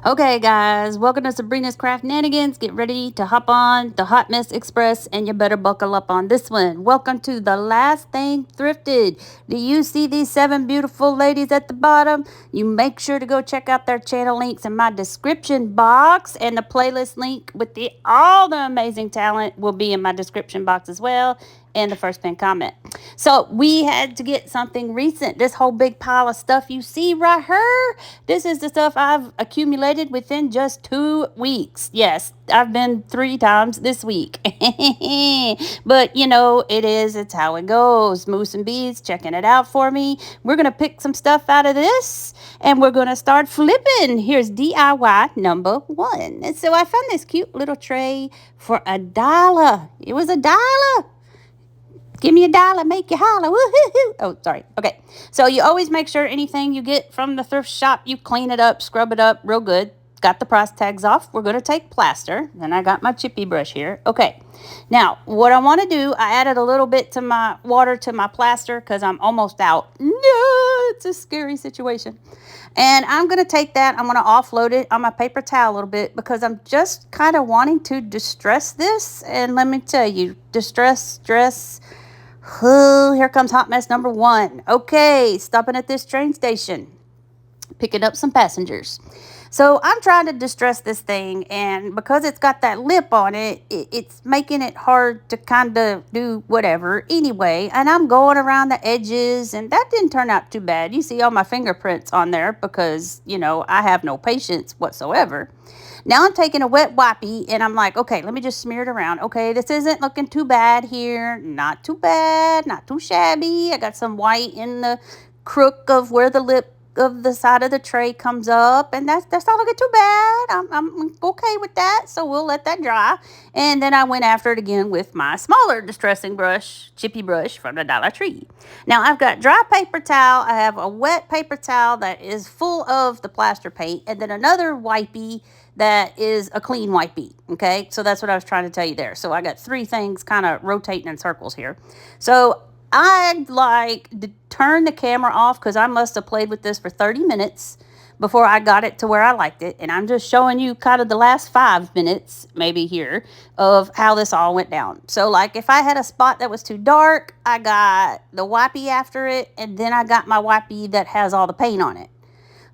Okay, guys, welcome to Sabrina's Craft-nanigans. Get ready to hop on the Hot Mess Express, and you better buckle up on this one. Welcome to the last thing thrifted. Do you see these 7 beautiful ladies at the bottom? You make sure to go check out their channel links in my description box, and the playlist link with all the amazing talent will be in my description box as well, and the first pin comment. So we had to get something recent. This whole big pile of stuff you see right here, this is the stuff I've accumulated within just 2 weeks. Yes, I've been 3 times this week. But it's how it goes. Moose and Bees checking it out for me. We're going to pick some stuff out of this and we're going to start flipping. Here's DIY number 1. And so I found this cute little tray for $1. It was $1. Give me $1, make you holler. Woo-hoo-hoo. Oh, sorry. Okay. So you always make sure anything you get from the thrift shop, you clean it up, scrub it up real good. Got the price tags off. We're going to take plaster. Then I got my chippy brush here. Okay. Now, what I want to do, I added a little bit to my water to my plaster because I'm almost out. No, it's a scary situation. And I'm going to take that. I'm going to offload it on my paper towel a little bit because I'm just kind of wanting to distress this. And let me tell you, stress. Oh, here comes hot mess number 1. Okay, stopping at this train station, picking up some passengers. So I'm trying to distress this thing, and because it's got that lip on it, it's making it hard to kind of do whatever anyway. And I'm going around the edges, and that didn't turn out too bad. You see all my fingerprints on there because, I have no patience whatsoever. Now I'm taking a wet wipey and I'm like, okay, let me just smear it around. Okay, this isn't looking too bad here. Not too bad, not too shabby. I got some white in the crook of where the lip of the side of the tray comes up, and that's not looking too bad. I'm okay with that, so we'll let that dry. And then I went after it again with my smaller distressing brush, chippy brush from the Dollar Tree. Now I've got dry paper towel. I have a wet paper towel that is full of the plaster paint, and then another wipey that is a clean wipey. Okay, so that's what I was trying to tell you there. So I got 3 things kind of rotating in circles here. So I'd like to turn the camera off because I must have played with this for 30 minutes before I got it to where I liked it. And I'm just showing you kind of the last 5 minutes, maybe here, of how this all went down. So like if I had a spot that was too dark, I got the wipey after it, and then I got my wipey that has all the paint on it.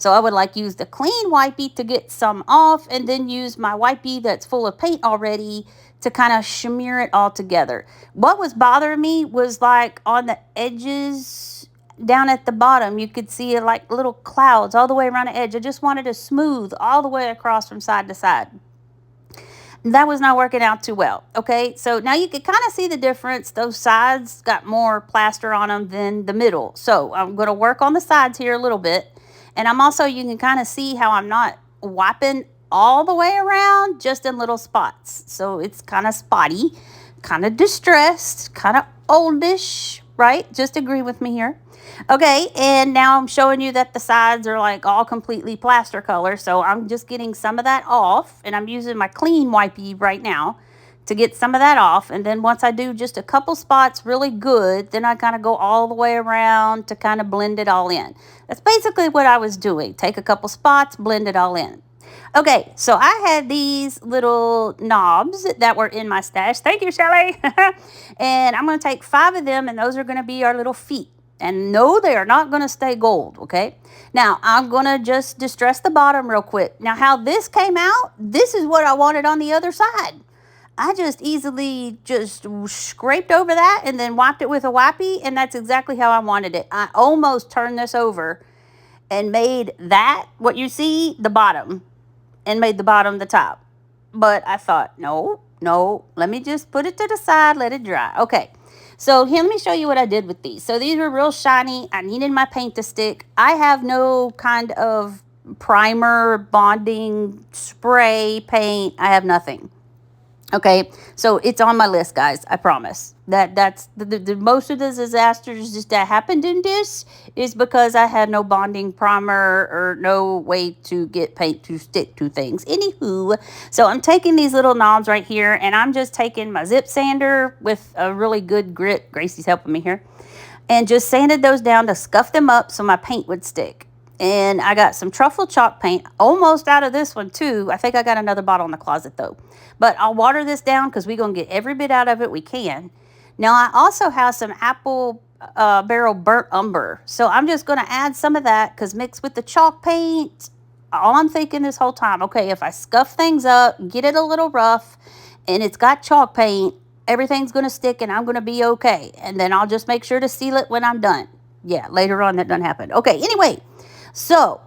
So I would use the clean wipey to get some off, and then use my wipey that's full of paint already to kind of smear it all together. What was bothering me was like on the edges down at the bottom, you could see like little clouds all the way around the edge. I just wanted to smooth all the way across from side to side. That was not working out too well. Okay, so now you can kind of see the difference. Those sides got more plaster on them than the middle. So I'm going to work on the sides here a little bit. And you can kind of see how I'm not wiping all the way around, just in little spots. So it's kind of spotty, kind of distressed, kind of oldish, right? Just agree with me here. Okay, and now I'm showing you that the sides are like all completely plaster color. So I'm just getting some of that off, and I'm using my clean wipey right now to get some of that off. And then once I do just a couple spots really good, then I kind of go all the way around to kind of blend it all in. That's basically what I was doing. Take a couple spots, blend it all in. Okay, so I had these little knobs that were in my stash. Thank you, Shelly. And I'm going to take 5 of them, and those are going to be our little feet. And no, they are not going to stay gold, okay? Now, I'm going to just distress the bottom real quick. Now, how this came out, this is what I wanted on the other side. I just easily scraped over that and then wiped it with a wipey, and that's exactly how I wanted it. I almost turned this over and made that, what you see, the bottom, and made the bottom the top. But I thought, no, let me just put it to the side, let it dry. Okay, so here, let me show you what I did with these. So these were real shiny. I needed my paint to stick. I have no kind of primer, bonding, spray, paint. I have nothing. Okay, so it's on my list, guys. I promise. That's the most of the disasters that happened in this is because I had no bonding primer or no way to get paint to stick to things. Anywho, so I'm taking these little knobs right here, and I'm just taking my zip sander with a really good grit. Gracie's helping me here. And just sanded those down to scuff them up so my paint would stick. And I got some truffle chalk paint almost out of this one too. I think I got another bottle in the closet though. But I'll water this down because we're going to get every bit out of it we can. Now I also have some apple barrel burnt umber. So I'm just going to add some of that because mixed with the chalk paint, all I'm thinking this whole time, okay, if I scuff things up, get it a little rough, and it's got chalk paint, everything's going to stick and I'm going to be okay. And then I'll just make sure to seal it when I'm done. Yeah, later on that doesn't happen. Okay, anyway, so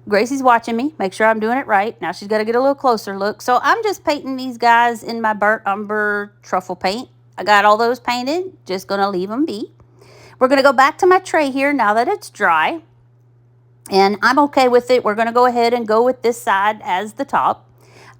Gracie's watching me, make sure I'm doing it right. Now she's got to get a little closer look. So I'm just painting these guys in my burnt umber truffle paint. I got all those painted, just going to leave them be. We're going to go back to my tray here now that it's dry. And I'm okay with it. We're going to go ahead and go with this side as the top.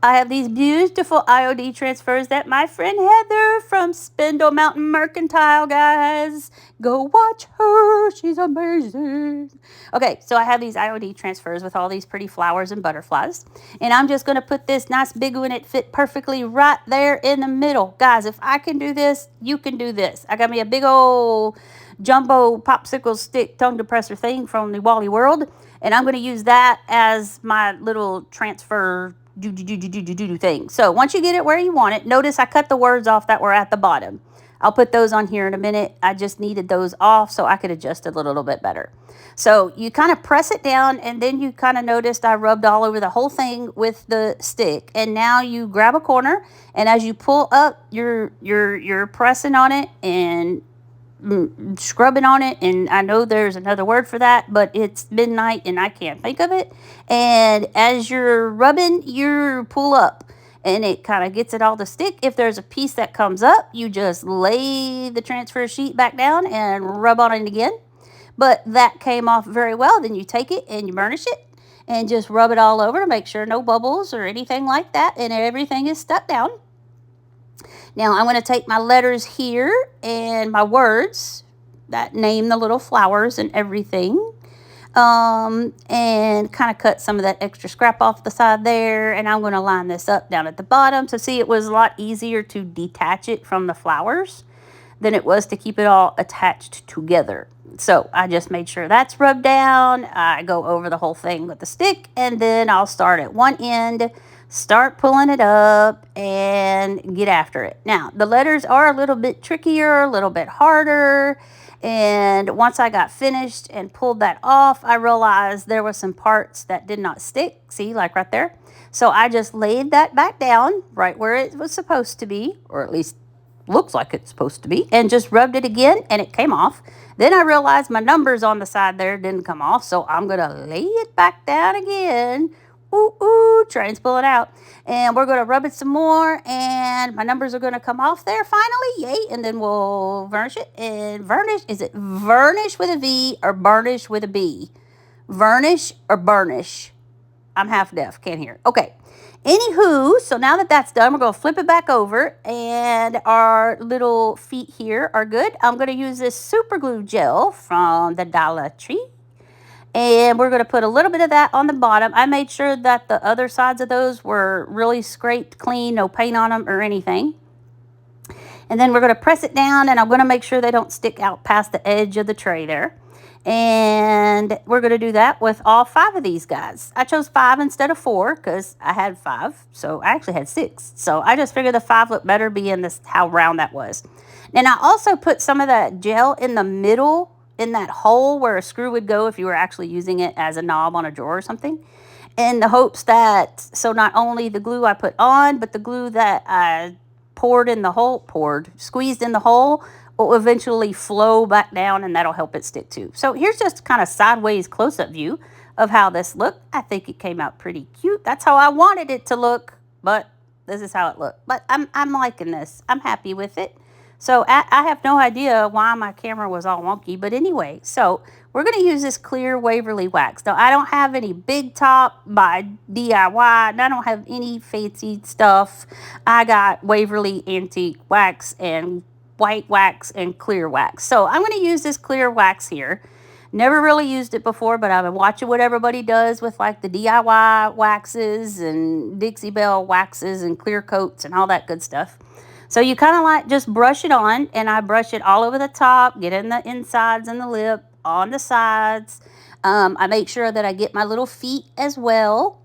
I have these beautiful IOD transfers that my friend Heather from Spindle Mountain Mercantile, guys. Go watch her. She's amazing. Okay, so I have these IOD transfers with all these pretty flowers and butterflies. And I'm just going to put this nice big one. It fit perfectly right there in the middle. Guys, if I can do this, you can do this. I got me a big old jumbo popsicle stick tongue depressor thing from the Wally World. And I'm going to use that as my little transfer thing. So once you get it where you want it, notice I cut the words off that were at the bottom. I'll put those on here in a minute. I just needed those off so I could adjust it a little bit better. So you kind of press it down, and then you kind of noticed I rubbed all over the whole thing with the stick. And now you grab a corner, and as you pull up, you're pressing on it and scrubbing on it. And I know there's another word for that, but it's midnight and I can't think of it. And as you're rubbing, you pull up and it kind of gets it all to stick. If there's a piece that comes up, you just lay the transfer sheet back down and rub on it again. But that came off very well. Then you take it and you burnish it and just rub it all over to make sure no bubbles or anything like that, and everything is stuck down. Now I'm going to take my letters here and my words that name the little flowers and everything, and kind of cut some of that extra scrap off the side there. And I'm going to line this up down at the bottom. So see, it was a lot easier to detach it from the flowers than it was to keep it all attached together. So I just made sure that's rubbed down. I go over the whole thing with the stick, and then I'll start at one end, start pulling it up and get after it. Now, the letters are a little bit trickier, a little bit harder. And once I got finished and pulled that off, I realized there were some parts that did not stick. See, like right there. So I just laid that back down right where it was supposed to be, or at least looks like it's supposed to be, and just rubbed it again and it came off. Then I realized my numbers on the side there didn't come off. So I'm going to lay it back down again. Ooh, ooh, train's pulling out. And we're going to rub it some more, and my numbers are going to come off there finally. Yay. And then we'll varnish it. And varnish, is it varnish with a V or burnish with a B? Varnish or burnish? I'm half deaf, can't hear. Okay. Anywho, so now that that's done, we're going to flip it back over, and our little feet here are good. I'm going to use this super glue gel from the Dollar Tree. And we're going to put a little bit of that on the bottom. I made sure that the other sides of those were really scraped clean, no paint on them or anything. And then we're going to press it down, and I'm going to make sure they don't stick out past the edge of the tray there. And we're going to do that with all 5 of these guys. I chose 5 instead of 4 because I had 5. So I actually had 6. So I just figured the 5 looked better being this how round that was. And I also put some of that gel in the middle, in that hole where a screw would go if you were actually using it as a knob on a drawer or something, in the hopes that, so not only the glue I put on, but the glue that I squeezed in the hole will eventually flow back down, and that'll help it stick too. So here's just kind of sideways close-up view of how this looked. I think it came out pretty cute. That's how I wanted it to look, but this is how it looked. But I'm liking this. I'm happy with it. So I have no idea why my camera was all wonky, but anyway, so we're going to use this clear Waverly wax. Now, I don't have any Big Top by DIY, and I don't have any fancy stuff. I got Waverly Antique Wax and white wax and clear wax. So I'm going to use this clear wax here. Never really used it before, but I've been watching what everybody does with like the DIY waxes and Dixie Belle waxes and clear coats and all that good stuff. So you kind of like just brush it on, and I brush it all over the top, get in the insides and the lip, on the sides. I make sure that I get my little feet as well.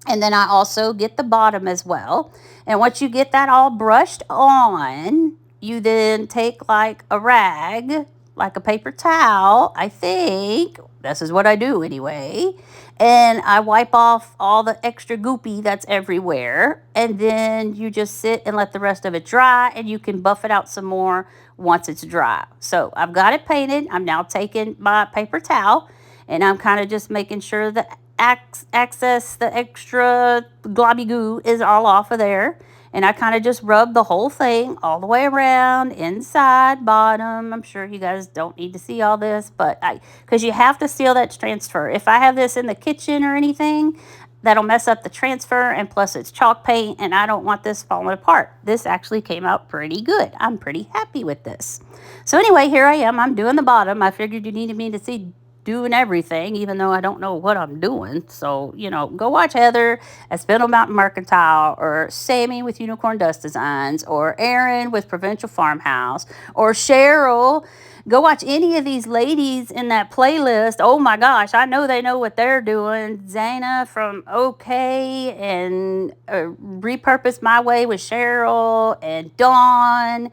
And then I also get the bottom as well. And once you get that all brushed on, you then take like a rag, like a paper towel, I think. This is what I do anyway. And I wipe off all the extra goopy that's everywhere. And then you just sit and let the rest of it dry, and you can buff it out some more once it's dry. So I've got it painted. I'm now taking my paper towel, and I'm kind of just making sure that access, the extra globby goo is all off of there. And I kind of just rub the whole thing all the way around, inside, bottom. I'm sure you guys don't need to see all this, but because you have to seal that transfer. If I have this in the kitchen or anything, that'll mess up the transfer, and plus it's chalk paint, and I don't want this falling apart. This actually came out pretty good. I'm pretty happy with this. So anyway, here I am. I'm doing the bottom. I figured you needed me to see doing everything, even though I don't know what I'm doing. So, go watch Heather at Spindle Mountain Mercantile, or Sammy with Unicorn Dust Designs, or Erin with Provincial Farmhouse, or Cheryl. Go watch any of these ladies in that playlist. Oh my gosh, I know they know what they're doing. Zana from OK, and Repurpose My Way with Cheryl, and Dawn,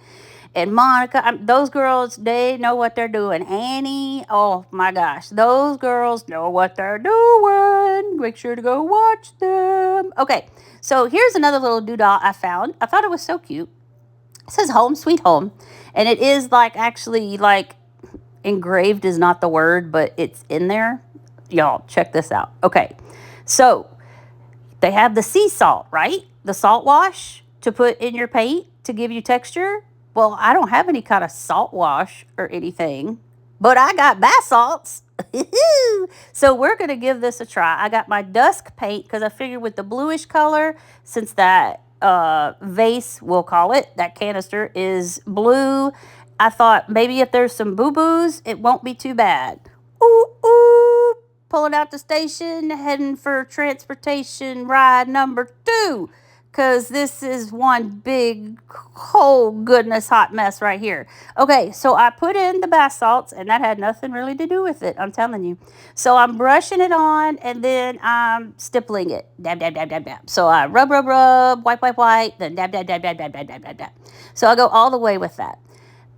and Monica. Those girls, they know what they're doing. Annie, oh my gosh, those girls know what they're doing. Make sure to go watch them. Okay, so here's another little doodle I found. I thought it was so cute. It says Home Sweet Home, and it is actually engraved is not the word, but it's in there. Y'all, check this out. Okay, so they have the sea salt, right? The salt wash to put in your paint to give you texture. Well, I don't have any kind of salt wash or anything, but I got bath salts. So we're going to give this a try. I got my dusk paint because I figured with the bluish color, since that vase, we'll call it, that canister is blue, I thought maybe if there's some boo-boos, it won't be too bad. Ooh, ooh, pulling out the station, heading for transportation ride number 2. Because this is one big, whole goodness hot mess right here. Okay, so I put in the bath salts, and that had nothing really to do with it, I'm telling you. So I'm brushing it on, and then I'm stippling it. Dab, dab, dab, dab, dab. So I rub, rub, rub, wipe, wipe, wipe, then dab, dab, dab, dab, dab, dab, dab, dab, dab. So I go all the way with that.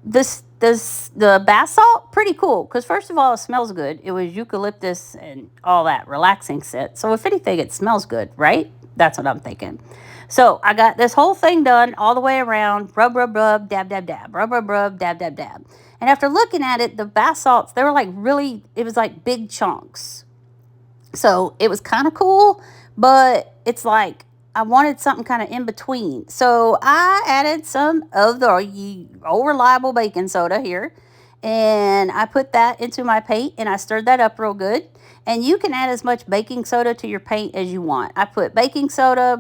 The bath salt, pretty cool, because first of all, it smells good. It was eucalyptus and all that relaxing scent. So if anything, it smells good, right? That's what I'm thinking. So I got this whole thing done all the way around. Rub, rub, rub, dab, dab, dab. Rub, rub, rub, dab, dab, dab. And after looking at it, the bath salts, they were it was like big chunks. So it was kind of cool, but it's I wanted something kind of in between. So I added some of the old reliable baking soda here, and I put that into my paint, and I stirred that up real good. And you can add as much baking soda to your paint as you want. I put baking soda,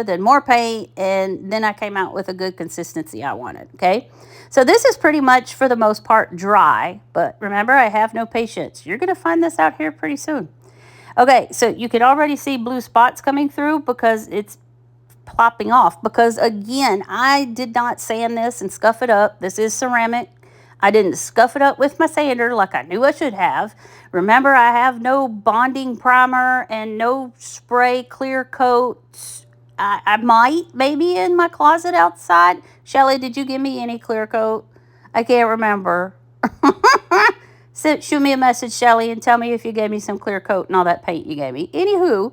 then more paint, and then I came out with a good consistency I wanted, okay? So this is pretty much, for the most part, dry. But remember, I have no patience. You're going to find this out here pretty soon. Okay, so you can already see blue spots coming through because it's plopping off. Because, again, I did not sand this and scuff it up. This is ceramic. I didn't scuff it up with my sander like I knew I should have. Remember, I have no bonding primer and no spray clear coat. I might, maybe in my closet outside. Shelly, did you give me any clear coat? I can't remember. Shoot me a message, Shelly, and tell me if you gave me some clear coat and all that paint you gave me. Anywho,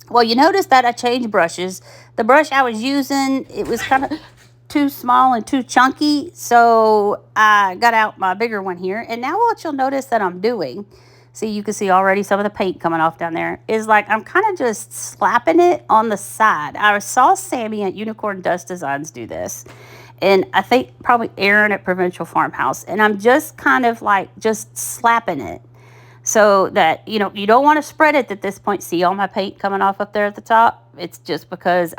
well, you notice that I changed brushes. The brush I was using, it was kind of too small and too chunky, so I got out my bigger one here. And now what you'll notice that I'm doing, see, you can see already some of the paint coming off down there, is I'm kind of just slapping it on the side. I saw Sammy at Unicorn Dust Designs do this, and I think probably Erin at Provincial Farmhouse, and I'm just kind of just slapping it so that, you don't want to spread it at this point. See all my paint coming off up there at the top? It's just because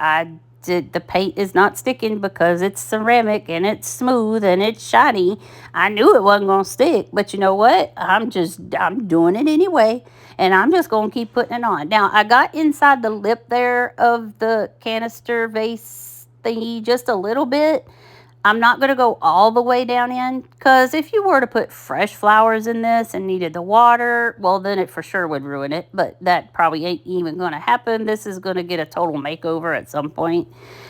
the paint is not sticking because it's ceramic and it's smooth and it's shiny. I knew it wasn't going to stick, but you know what? I'm doing it anyway, and I'm just going to keep putting it on. Now, I got inside the lip there of the canister vase thingy just a little bit. I'm not going to go all the way down in, because if you were to put fresh flowers in this and needed the water, well, then it for sure would ruin it. But that probably ain't even going to happen. This is going to get a total makeover at some point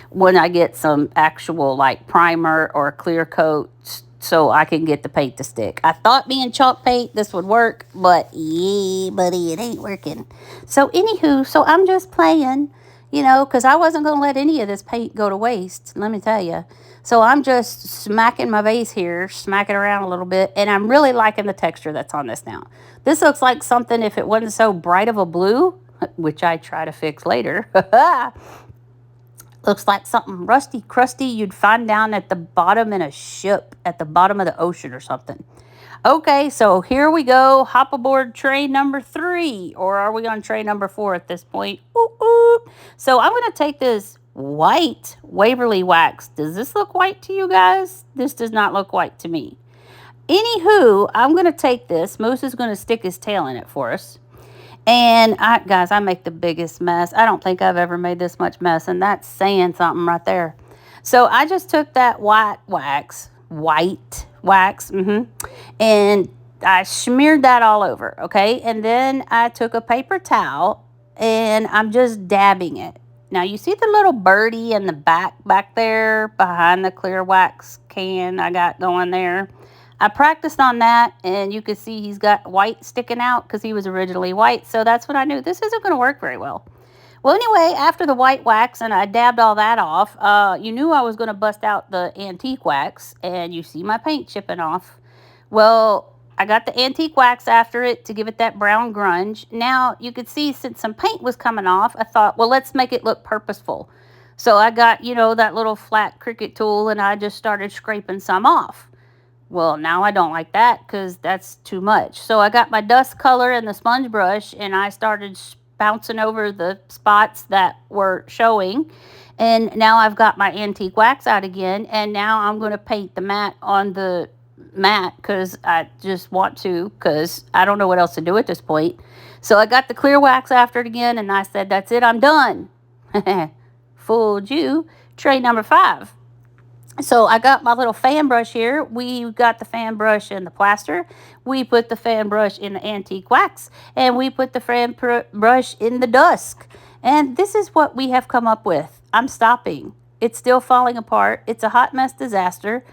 when I get some actual like primer or clear coat so I can get the paint to stick. I thought being chalk paint, this would work, but yeah, buddy, it ain't working. So anywho, so I'm just playing, you know, because I wasn't going to let any of this paint go to waste, let me tell you. So I'm just smacking my vase here, smacking around a little bit, and I'm really liking the texture that's on this now. This looks like something, if it wasn't so bright of a blue, which I try to fix later, looks like something rusty, crusty you'd find down at the bottom in a ship, at the bottom of the ocean or something. Okay, so here we go. Hop aboard train number 3. Or are we on train number 4 at this point? Ooh, ooh. So I'm going to take this white Waverly wax. Does this look white to you guys? This does not look white to me. Anywho, I'm going to take this. Moose is going to stick his tail in it for us. And guys, I make the biggest mess. I don't think I've ever made this much mess, and that's saying something right there. So I just took that white wax, and I smeared that all over, okay? And then I took a paper towel, and I'm just dabbing it. Now, you see the little birdie in the back there behind the clear wax can I got going there? I practiced on that, and you can see he's got white sticking out because he was originally white. So that's when I knew this isn't going to work very well. Well, anyway, after the white wax and I dabbed all that off, you knew I was going to bust out the antique wax, and you see my paint chipping off. Well, I got the antique wax after it to give it that brown grunge. Now, you could see since some paint was coming off, I thought, well, let's make it look purposeful. So I got, you know, that little flat Cricut tool, and I just started scraping some off. Well, now I don't like that because that's too much. So I got my dust color and the sponge brush, and I started bouncing over the spots that were showing. And now I've got my antique wax out again, and now I'm going to paint the matte on the matte because I just want to, because I don't know what else to do at this point. So I got the clear wax after it again, and I said, that's it, I'm done. Fooled you. Train number 5. So I got my little fan brush here. We got the fan brush in the plaster. We put the fan brush in the antique wax. And we put the fan brush in the dusk. And this is what we have come up with. I'm stopping. It's still falling apart. It's a hot mess disaster.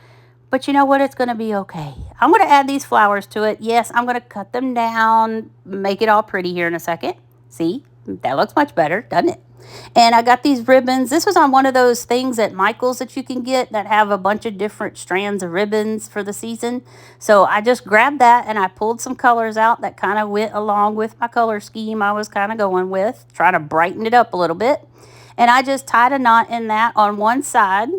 But you know what? It's going to be okay. I'm going to add these flowers to it. Yes, I'm going to cut them down, make it all pretty here in a second. See? That looks much better, doesn't it? And I got these ribbons. This was on one of those things at Michael's that you can get that have a bunch of different strands of ribbons for the season. So I just grabbed that and I pulled some colors out that kind of went along with my color scheme I was kind of going with, trying to brighten it up a little bit. And I just tied a knot in that on one side,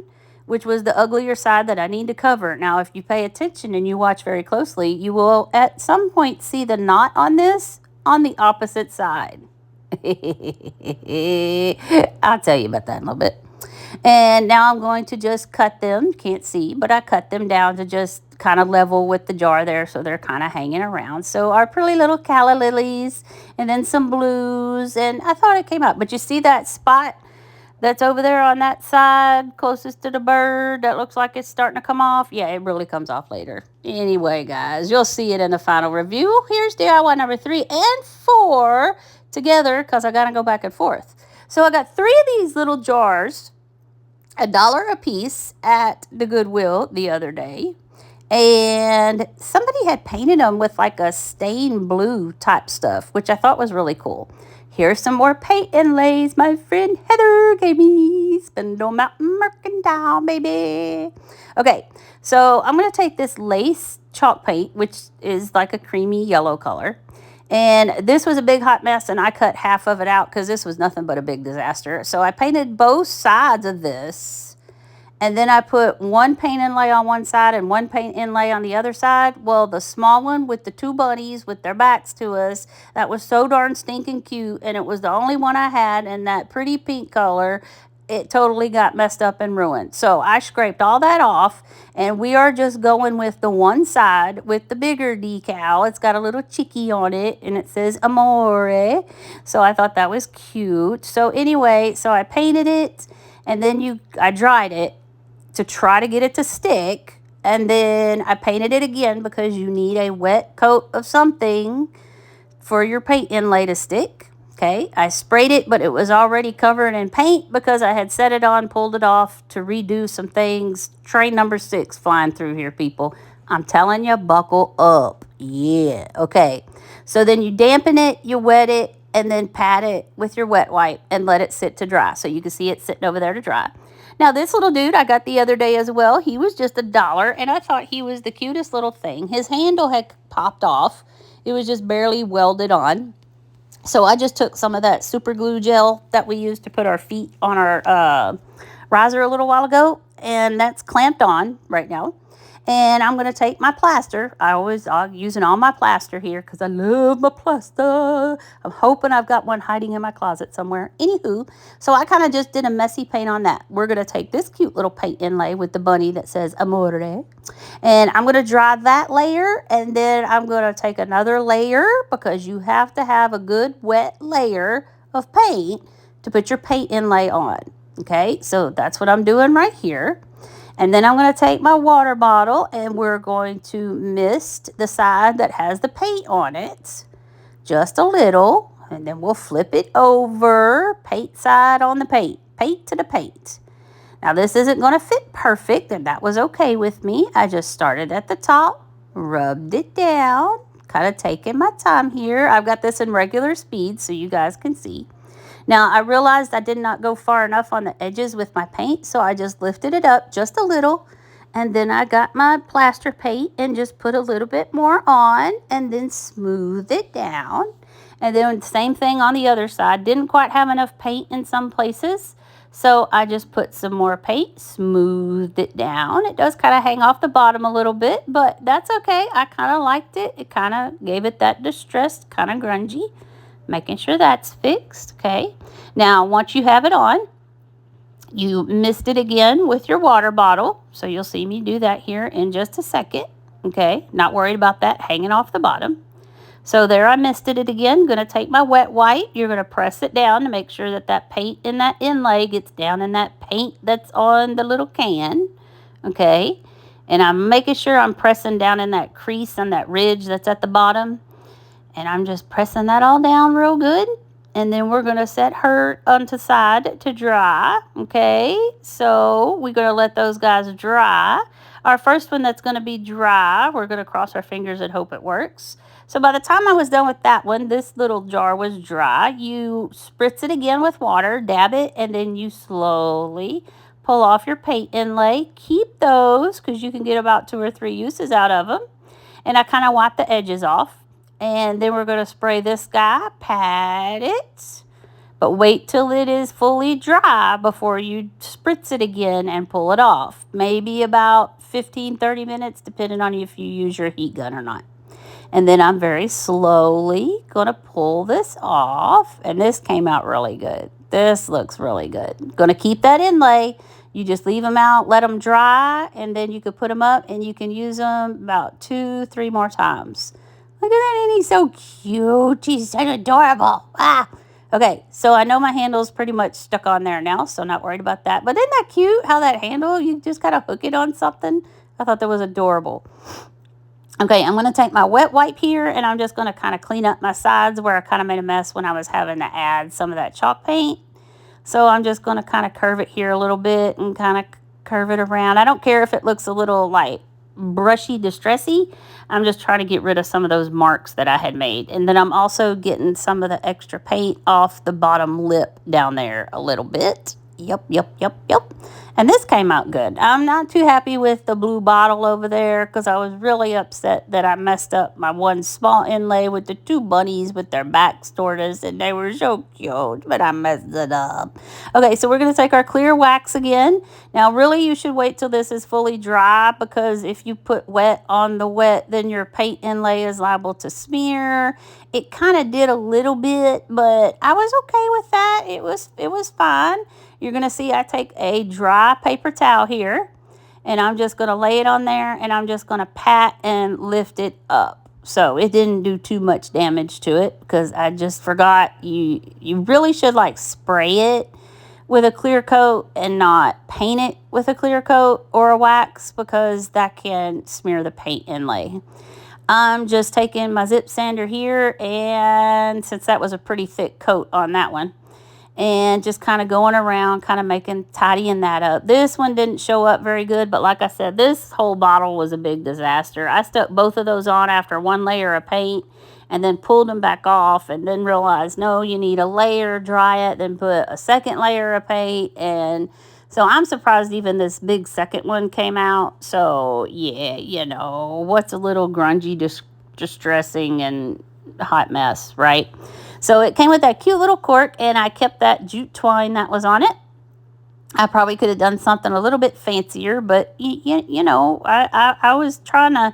which was the uglier side that I need to cover. Now, if you pay attention and you watch very closely, you will at some point see the knot on this on the opposite side. I'll tell you about that in a little bit. And now I'm going to just cut them. Can't see, but I cut them down to just kind of level with the jar there, so they're kind of hanging around. So our pretty little calla lilies, and then some blues, and I thought it came out. But you see that spot that's over there on that side closest to the bird that looks like it's starting to come off? Yeah, it really comes off later. Anyway, guys, you'll see it in the final review. Here's DIY number 3 and 4 together because I got to go back and forth. So I got 3 of these little jars, $1 a piece at the Goodwill the other day. And somebody had painted them with like a stained blue type stuff, which I thought was really cool. Here's some more paint inlays my friend Heather gave me. Spindle Mountain Mercantile, baby. Okay, so I'm going to take this lace chalk paint, which is like a creamy yellow color. And this was a big hot mess, and I cut half of it out because this was nothing but a big disaster. So I painted both sides of this, and then I put one paint inlay on one side and one paint inlay on the other side. Well, the small one with the 2 bunnies with their backs to us, that was so darn stinking cute, and it was the only one I had in that pretty pink color. It totally got messed up and ruined. So I scraped all that off, and we are just going with the one side with the bigger decal. It's got a little chickie on it, and it says Amore. So I thought that was cute. So anyway, so I painted it, and then I dried it. to try to get it to stick. And then I painted it again because you need a wet coat of something for your paint inlay to stick. Okay, I sprayed it, but it was already covered in paint because I had set it on, pulled it off to redo some things. Train number 6 flying through here, people. I'm telling you, buckle up. Yeah, okay. So then you dampen it, you wet it, and then pat it with your wet wipe and let it sit to dry. So you can see it sitting over there to dry. Now, this little dude I got the other day as well. He was just $1, and I thought he was the cutest little thing. His handle had popped off. It was just barely welded on. So I just took some of that super glue gel that we used to put our feet on our riser a little while ago, and that's clamped on right now. And I'm going to take my plaster. I'm using all my plaster here because I love my plaster. I'm hoping I've got one hiding in my closet somewhere. Anywho, so I kind of just did a messy paint on that. We're going to take this cute little paint inlay with the bunny that says Amore. And I'm going to dry that layer. And then I'm going to take another layer because you have to have a good wet layer of paint to put your paint inlay on. Okay, so that's what I'm doing right here. And then I'm going to take my water bottle and we're going to mist the side that has the paint on it. Just a little. And then we'll flip it over. Paint side on the paint. Paint to the paint. Now this isn't going to fit perfect, and that was okay with me. I just started at the top. Rubbed it down. Kind of taking my time here. I've got this in regular speed so you guys can see. Now, I realized I did not go far enough on the edges with my paint, so I just lifted it up just a little, and then I got my plaster paint and just put a little bit more on, and then smoothed it down. And then the same thing on the other side. Didn't quite have enough paint in some places, so I just put some more paint, smoothed it down. It does kind of hang off the bottom a little bit, but that's okay. I kind of liked it. It kind of gave it that distressed, kind of grungy. Making sure that's fixed. Okay, now once you have it on, you mist it again with your water bottle. So you'll see me do that here in just a second. Okay, not worried about that hanging off the bottom. So there, I misted it again. Going to take my wet wipe. You're going to press it down to make sure that that paint in that inlay gets down in that paint that's on the little can. Okay, and I'm making sure I'm pressing down in that crease on that ridge that's at the bottom. And I'm just pressing that all down real good. And then we're going to set her onto side to dry. Okay, so we're going to let those guys dry. Our first one that's going to be dry, we're going to cross our fingers and hope it works. So by the time I was done with that one, this little jar was dry. You spritz it again with water, dab it, and then you slowly pull off your paint inlay. Keep those because you can get about 2 or 3 uses out of them. And I kind of wipe the edges off. And then we're going to spray this guy, pat it, but wait till it is fully dry before you spritz it again and pull it off. Maybe about 15-30 minutes, depending on if you use your heat gun or not. And then I'm very slowly going to pull this off, and this came out really good. This looks really good. Going to keep that inlay. You just leave them out, let them dry, and then you can put them up, and you can use them about 2-3 more times. Look at that, and he's so cute. He's so adorable. Ah. Okay, so I know my handle's pretty much stuck on there now, so not worried about that. But isn't that cute, how that handle, you just kind of hook it on something? I thought that was adorable. Okay, I'm going to take my wet wipe here, and I'm just going to kind of clean up my sides where I kind of made a mess when I was having to add some of that chalk paint. So I'm just going to kind of curve it here a little bit and kind of curve it around. I don't care if it looks a little like brushy, distressy. I'm just trying to get rid of some of those marks that I had made. And then I'm also getting some of the extra paint off the bottom lip down there a little bit. Yep. And this came out good. I'm not too happy with the blue bottle over there because I was really upset that I messed up my one small inlay with the 2 bunnies with their backs toward us, and they were so cute, but I messed it up. Okay, so we're going to take our clear wax again. Now, really, you should wait till this is fully dry because if you put wet on the wet, then your paint inlay is liable to smear. It kind of did a little bit, but I was okay with that. It was fine. You're going to see I take a dry paper towel here, and I'm just going to lay it on there, and I'm just going to pat and lift it up. So it didn't do too much damage to it because I just forgot you really should like spray it with a clear coat and not paint it with a clear coat or a wax, because that can smear the paint inlay. I'm just taking my zip sander here, and since that was a pretty thick coat on that one, and just kind of going around, kind of tidying that up. This one didn't show up very good, but like I said, this whole bottle was a big disaster. I stuck both of those on after one layer of paint and then pulled them back off, and then realized, no, you need a layer, dry it, then put a second layer of paint. And so I'm surprised even this big second one came out. So yeah, what's a little grungy, distressing, and hot mess, right? So it came with that cute little cork, and I kept that jute twine that was on it. I probably could have done something a little bit fancier, but I was trying to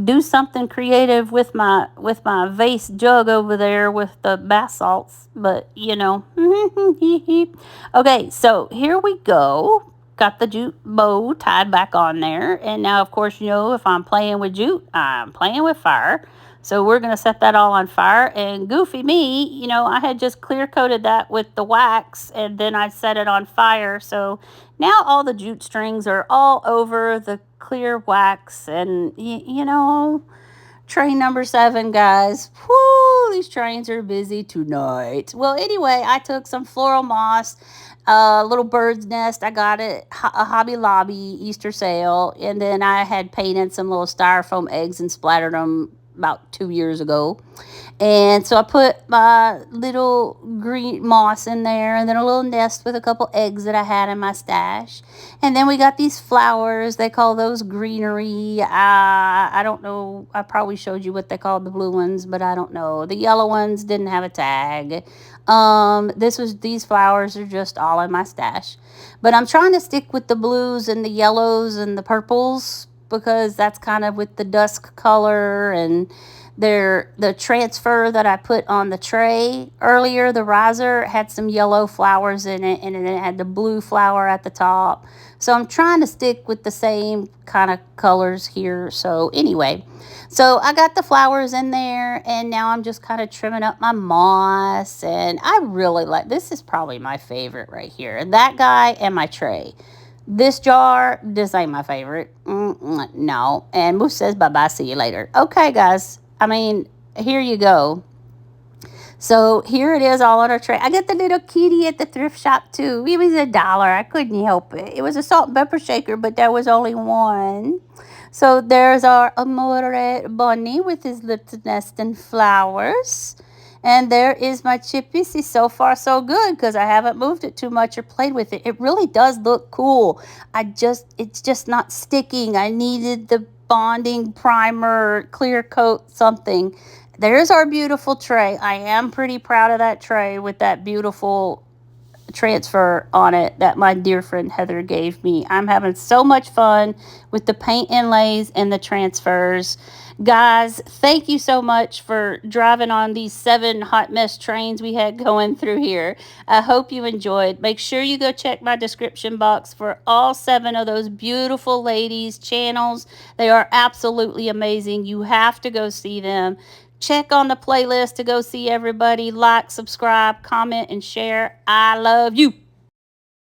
do something creative with my vase jug over there with the bath salts, but Okay, so here we go. Got the jute bow tied back on there, and now of course, if I'm playing with jute, I'm playing with fire. So we're going to set that all on fire. And goofy me, I had just clear coated that with the wax, and then I set it on fire. So now all the jute strings are all over the clear wax. And, train number 7, guys. Whoo, these trains are busy tonight. Well, anyway, I took some floral moss, a little bird's nest. I got it a Hobby Lobby Easter sale. And then I had painted some little styrofoam eggs and splattered them about 2 years ago. And so I put my little green moss in there, and then a little nest with a couple eggs that I had in my stash. And then we got these flowers. They call those greenery. I don't know. I probably showed you what they called the blue ones, but I don't know. The yellow ones didn't have a tag. These flowers are just all in my stash. But I'm trying to stick with the blues and the yellows and the purples, because that's kind of with the dusk color. And the transfer that I put on the tray earlier, the riser, had some yellow flowers in it, and then it had the blue flower at the top. So I'm trying to stick with the same kind of colors here. So anyway, so I got the flowers in there, and now I'm just kind of trimming up my moss. And I really this is probably my favorite right here. That guy and my tray. This jar, this ain't my favorite. No. And Moose says bye-bye, see you later. Okay, guys. Here you go. So here it is all on a tray. I got the little kitty at the thrift shop too. It was $1. I couldn't help it. It was a salt and pepper shaker, but there was only one. So there's our Amore bunny with his little nest and flowers. And there is my Chippy. See, so far so good, because I haven't moved it too much or played with it. It really does look cool. It's just not sticking. I needed the bonding primer, clear coat, something. There's our beautiful tray. I am pretty proud of that tray with that beautiful transfer on it that my dear friend Heather gave me. I'm having so much fun with the paint inlays and the transfers. Guys, thank you so much for driving on these 7 hot mess trains we had going through here. I hope you enjoyed. Make sure you go check my description box for all 7 of those beautiful ladies' channels. They are absolutely amazing. You have to go see them. Check on the playlist to go see everybody. Like, subscribe, comment, and share. I love you.